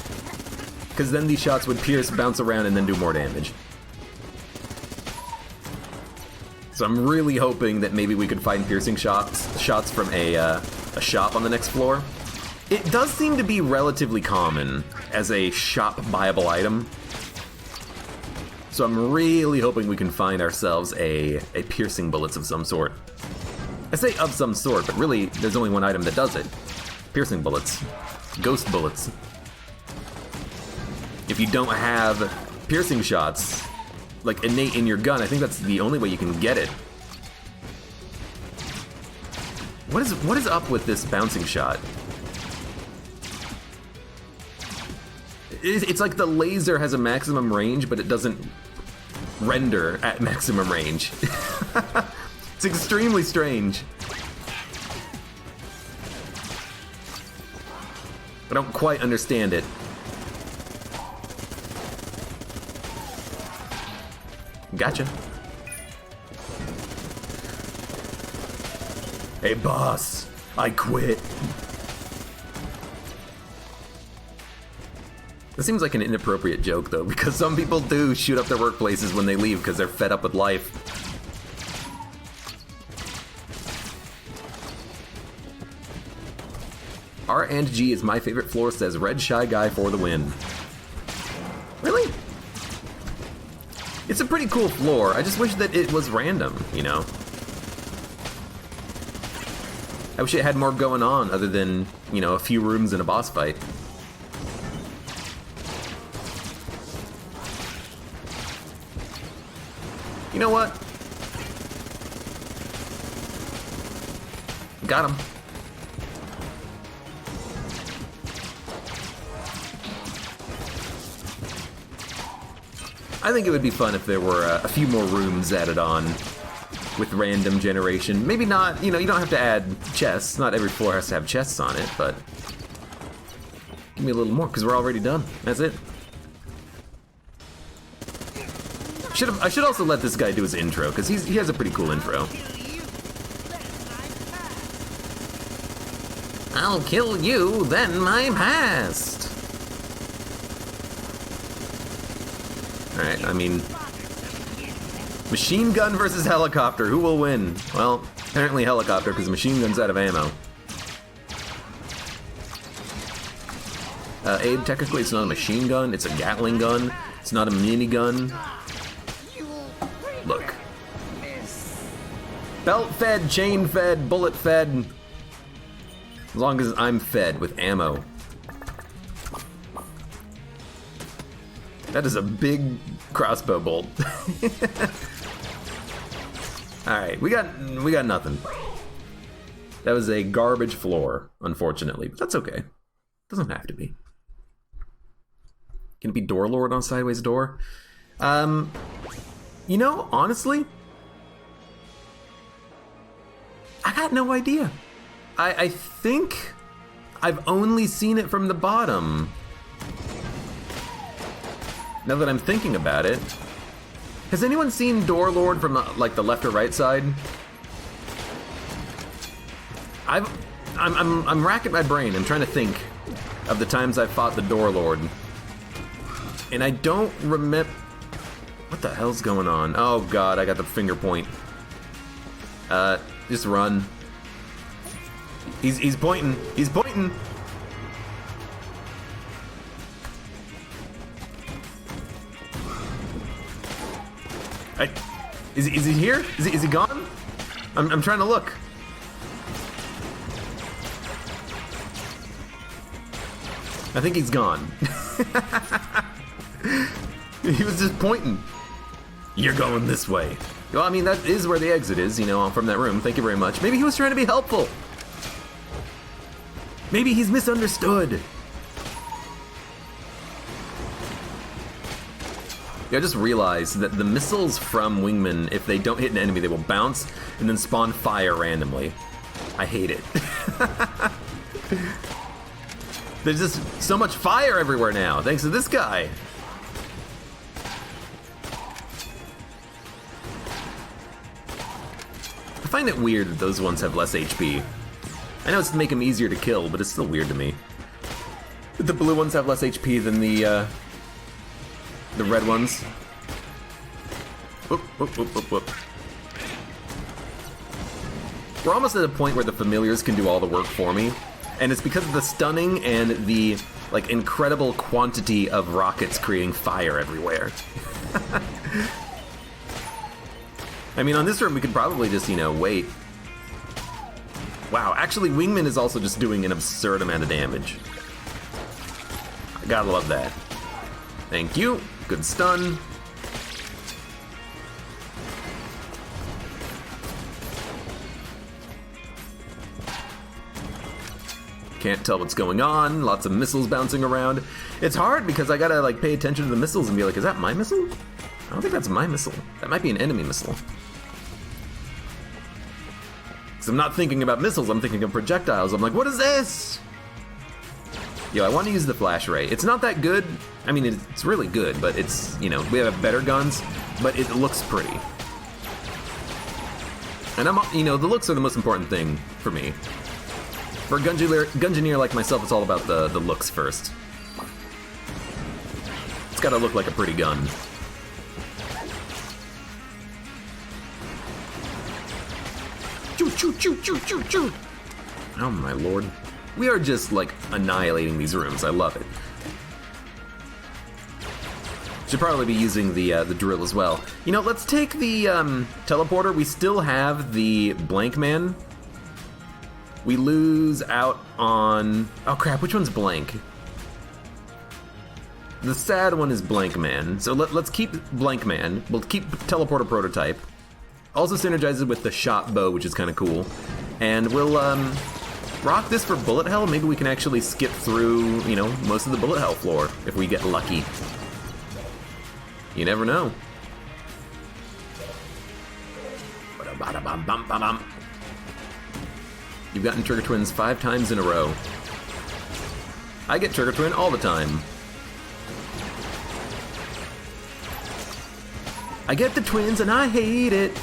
Because then these shots would pierce, bounce around, and then do more damage. So I'm really hoping that maybe we could find piercing shots from a shop on the next floor. It does seem to be relatively common as a shop-buyable item. So I'm really hoping we can find ourselves a piercing bullets of some sort. I say of some sort, but really there's only one item that does it. Piercing bullets. Ghost bullets. If you don't have piercing shots, like innate in your gun, I think that's the only way you can get it. What is up with this bouncing shot? It's like the laser has a maximum range, but it doesn't render at maximum range. It's extremely strange. I don't quite understand it. Gotcha. Hey boss, I quit. This seems like an inappropriate joke though, because some people do shoot up their workplaces when they leave because they're fed up with life. R and G is my favorite floor, says Red Shy Guy for the win. Really? It's a pretty cool floor. I just wish that it was random, you know? I wish it had more going on other than, you know, a few rooms and a boss fight. You know what? Got him. I think it would be fun if there were a few more rooms added on with random generation. Maybe not, you know, you don't have to add chests. Not every floor has to have chests on it, but give me a little more, because we're already done. That's it. I should also let this guy do his intro, because he has a pretty cool intro. I'll kill you, then my past. Alright, I mean, machine gun versus helicopter, who will win? Well, apparently helicopter, because machine gun's out of ammo. Abe, technically it's not a machine gun, it's a Gatling gun. It's not a minigun. Look. Belt fed, chain fed, bullet fed. As long as I'm fed with ammo. That is a big crossbow bolt. Alright, we got nothing. That was a garbage floor, unfortunately, but that's okay. Doesn't have to be. Can it be Door Lord on Sideways Door? You know, honestly, I got no idea. I think I've only seen it from the bottom. Now that I'm thinking about it, has anyone seen Door Lord from like the left or right side? I'm racking my brain. I'm trying to think of the times I've fought the Door Lord, and I don't remember. What the hell's going on? Oh god, I got the finger point. Just run. He's pointing. He's pointing. Is he here? Is he gone? I'm trying to look. I think he's gone. He was just pointing. You're going this way. Well, I mean, that is where the exit is, you know, from that room. Thank you very much. Maybe he was trying to be helpful. Maybe he's misunderstood. Yeah, I just realized that the missiles from Wingman, if they don't hit an enemy, they will bounce and then spawn fire randomly. I hate it. There's just so much fire everywhere now, thanks to this guy. I find it weird that those ones have less HP. I know it's to make them easier to kill, but it's still weird to me. That the blue ones have less HP than the red ones. Whoop, whoop, whoop, whoop, whoop. We're almost at a point where the familiars can do all the work for me, and it's because of the stunning and the like incredible quantity of rockets creating fire everywhere. I mean, on this room we could probably just, you know, wait. Wow, actually Wingman is also just doing an absurd amount of damage. I gotta love that. Thank you. Good stun. Can't tell what's going on. Lots of missiles bouncing around. It's hard because I gotta like pay attention to the missiles and be like, is that my missile? I don't think that's my missile. That might be an enemy missile. Because I'm not thinking about missiles, I'm thinking of projectiles. I'm like, what is this? Yo, I want to use the flash ray. It's not that good. I mean, it's really good, but it's, you know, we have better guns, but it looks pretty. And you know, the looks are the most important thing for me. For a Gungeoneer like myself, it's all about the looks first. It's gotta look like a pretty gun. Choo choo choo choo choo choo! Oh my lord. We are just, like, annihilating these rooms. I love it. Should probably be using the drill as well. You know, let's take the teleporter. We still have the blank man. We lose out on... Oh crap, which one's blank? The sad one is blank man. So let's keep blank man. We'll keep teleporter prototype. Also synergizes with the shot bow, which is kind of cool. And we'll rock this for bullet hell. Maybe we can actually skip through, you know, most of the bullet hell floor if we get lucky. You never know. You've gotten Trigger Twins 5 times in a row. I get Trigger Twin all the time. I get the twins and I hate it.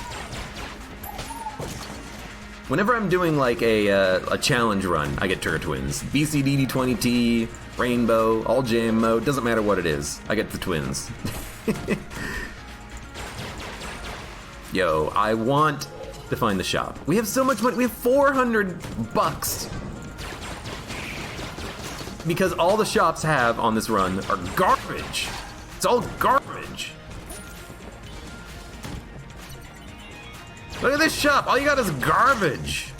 Whenever I'm doing like a challenge run, I get Trigger Twins. BCDD20T, Rainbow, all jam mode, doesn't matter what it is. I get the twins. Yo, I want to find the shop. We have so much money. We have 400 bucks. Because all the shops have on this run are garbage. It's all garbage. Look at this shop. All you got is garbage.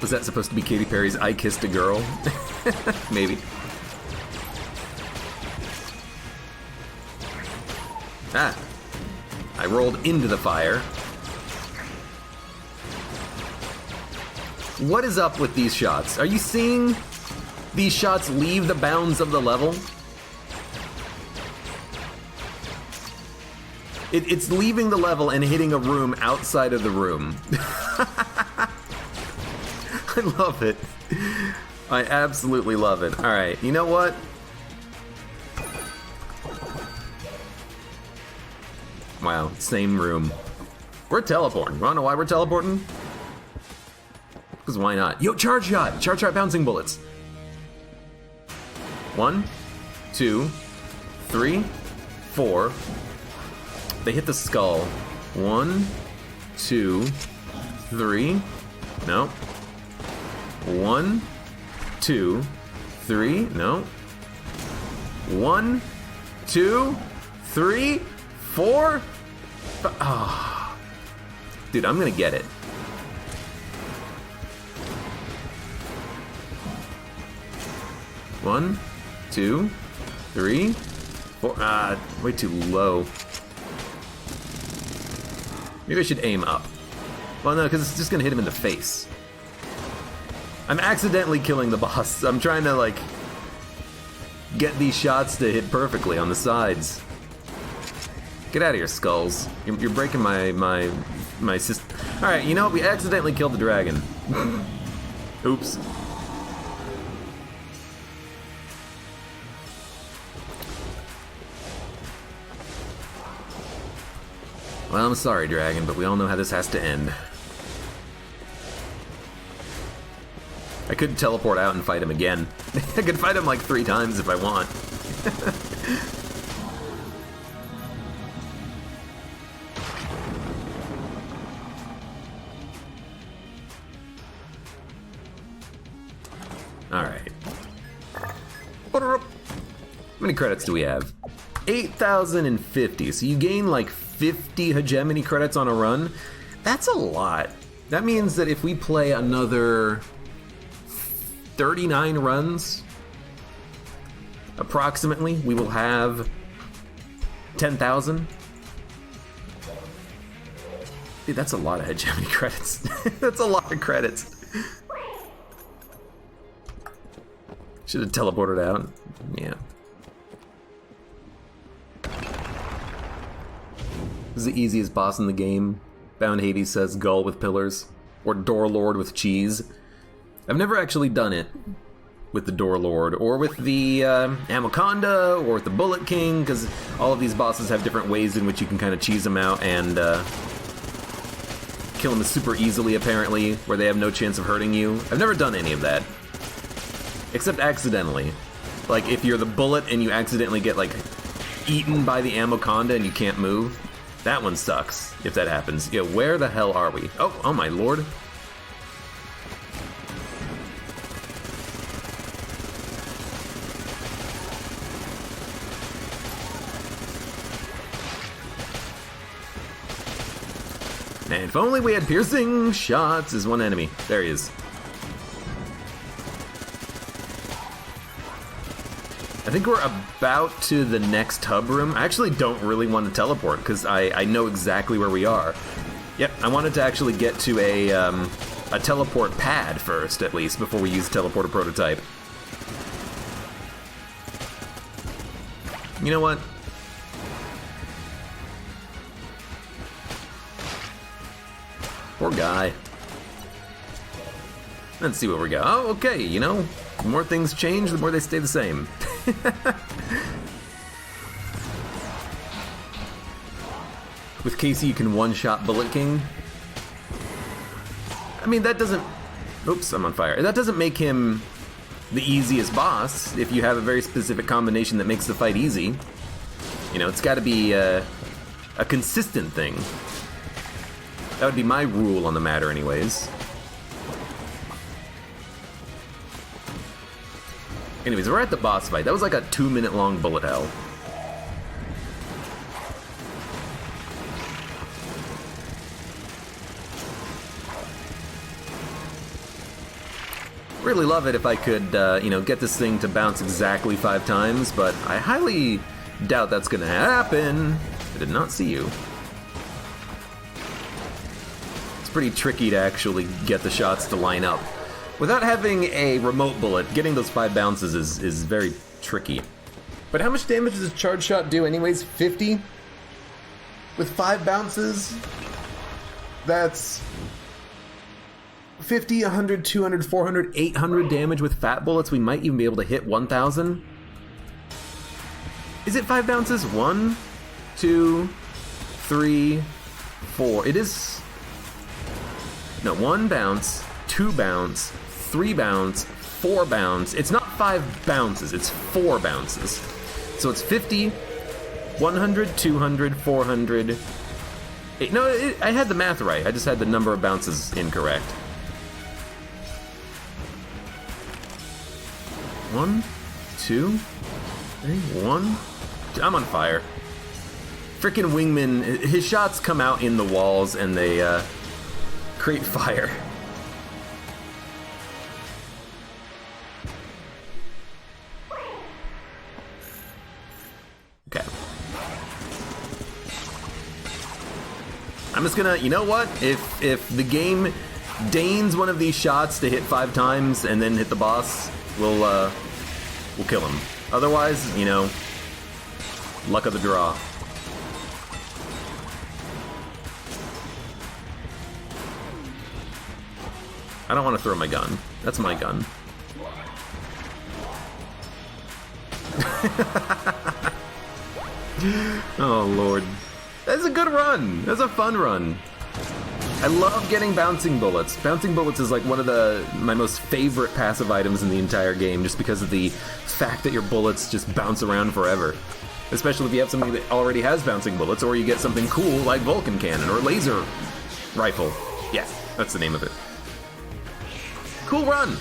Was that supposed to be Katy Perry's I Kissed a Girl? Maybe. Ah. I rolled into the fire. What is up with these shots? Are you seeing these shots leave the bounds of the level? It's leaving the level and hitting a room outside of the room. I love it. I absolutely love it. Alright, you know what? Wow, same room. We're teleporting. Wanna know why we're teleporting? Because why not? Yo, charge shot! Charge shot bouncing bullets. 1, 2, 3, 4. They hit the skull. 1, 2, 3. No. 1, 2, 3. No. 1, 2, 3, 4. Oh. Dude, I'm gonna get it. One, 2, 3, 4. Way too low. Maybe I should aim up. Well, no, because it's just gonna hit him in the face. I'm accidentally killing the boss. I'm trying to, like, get these shots to hit perfectly on the sides. Get out of here, skulls. You're breaking my system. Alright, you know what? We accidentally killed the dragon. Oops. Well, I'm sorry, dragon, but we all know how this has to end. I could teleport out and fight him again. I could fight him like 3 times if I want. Alright. How many credits do we have? 8,050. So you gain like 50 hegemony credits on a run. That's a lot. That means that if we play another 39 runs, approximately, we will have 10,000. Dude, that's a lot of hegemony credits. That's a lot of credits. Should have teleported out. Yeah. This is the easiest boss in the game. Bound Hades says Gull with pillars. Or Door Lord with cheese. I've never actually done it with the Door Lord, or with the Anaconda, or with the Bullet King, because all of these bosses have different ways in which you can kind of cheese them out and kill them super easily, apparently, where they have no chance of hurting you. I've never done any of that. Except accidentally. Like, if you're the Bullet and you accidentally get, like, eaten by the Anaconda and you can't move, that one sucks, if that happens. Yeah, where the hell are we? Oh my lord. Man, if only we had piercing shots as one enemy. There he is. I think we're about to the next hub room. I actually don't really want to teleport because I know exactly where we are. Yep, I wanted to actually get to a teleport pad first, at least, before we use teleporter prototype. You know what? Poor guy. Let's see what we got. Oh, okay, you know, the more things change, the more they stay the same. With Casey, you can one-shot Bullet King. I mean, that doesn't... Oops, I'm on fire. That doesn't make him the easiest boss if you have a very specific combination that makes the fight easy. You know, it's got to be a consistent thing. That would be my rule on the matter anyways. Anyways, we're at the boss fight. That was like a 2-minute long bullet hell. Really love it if I could, you know, get this thing to bounce exactly 5 times, but I highly doubt that's gonna happen. I did not see you. It's pretty tricky to actually get the shots to line up. Without having a remote bullet, getting those 5 bounces is very tricky. But how much damage does a charge shot do anyways? 50? With 5 bounces? That's 50, 100, 200, 400, 800 damage with fat bullets. We might even be able to hit 1,000. Is it 5 bounces? 1, 2, 3, 4. It is... No, 1 bounce, 2 bounce, 3 bounce, 4 bounce. It's not 5 bounces, it's 4 bounces. So it's 50, 100, 200, 400... No, I had the math right. I just had the number of bounces incorrect. 1, 2, 3, 1. I'm on fire. Frickin' Wingman, his shots come out in the walls and they create fire. I'm just gonna, you know what? If the game deigns one of these shots to hit 5 times and then hit the boss, we'll kill him. Otherwise, you know, luck of the draw. I don't want to throw my gun. That's my gun. Oh, Lord. That's a good run. That's a fun run. I love getting bouncing bullets. Bouncing bullets is like one of my most favorite passive items in the entire game, just because of the fact that your bullets just bounce around forever. Especially if you have something that already has bouncing bullets, or you get something cool like Vulcan Cannon or Laser Rifle. Yeah, that's the name of it. Cool run!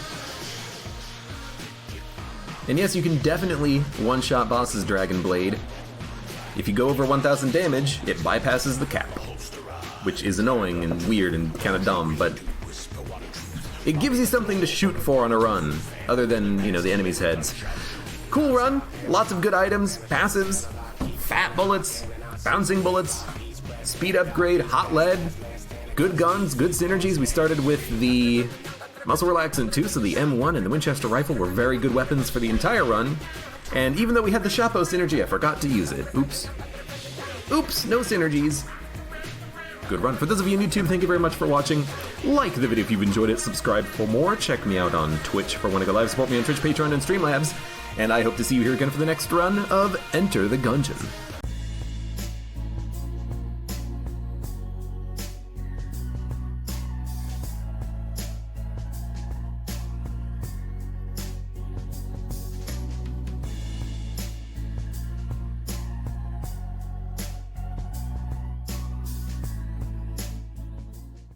And yes, you can definitely one-shot bosses, Dragon Blade. If you go over 1,000 damage, it bypasses the cap, which is annoying and weird and kind of dumb, but it gives you something to shoot for on a run, other than, you know, the enemy's heads. Cool run, lots of good items, passives, fat bullets, bouncing bullets, speed upgrade, hot lead, good guns, good synergies. We started with the muscle relaxant too, so the M1 and the Winchester rifle were very good weapons for the entire run. And even though we had the Chapeau synergy, I forgot to use it. Oops. Oops, no synergies. Good run. For those of you on YouTube, thank you very much for watching. Like the video if you've enjoyed it, subscribe for more, check me out on Twitch for when I go live, support me on Twitch, Patreon, and Streamlabs, and I hope to see you here again for the next run of Enter the Gungeon.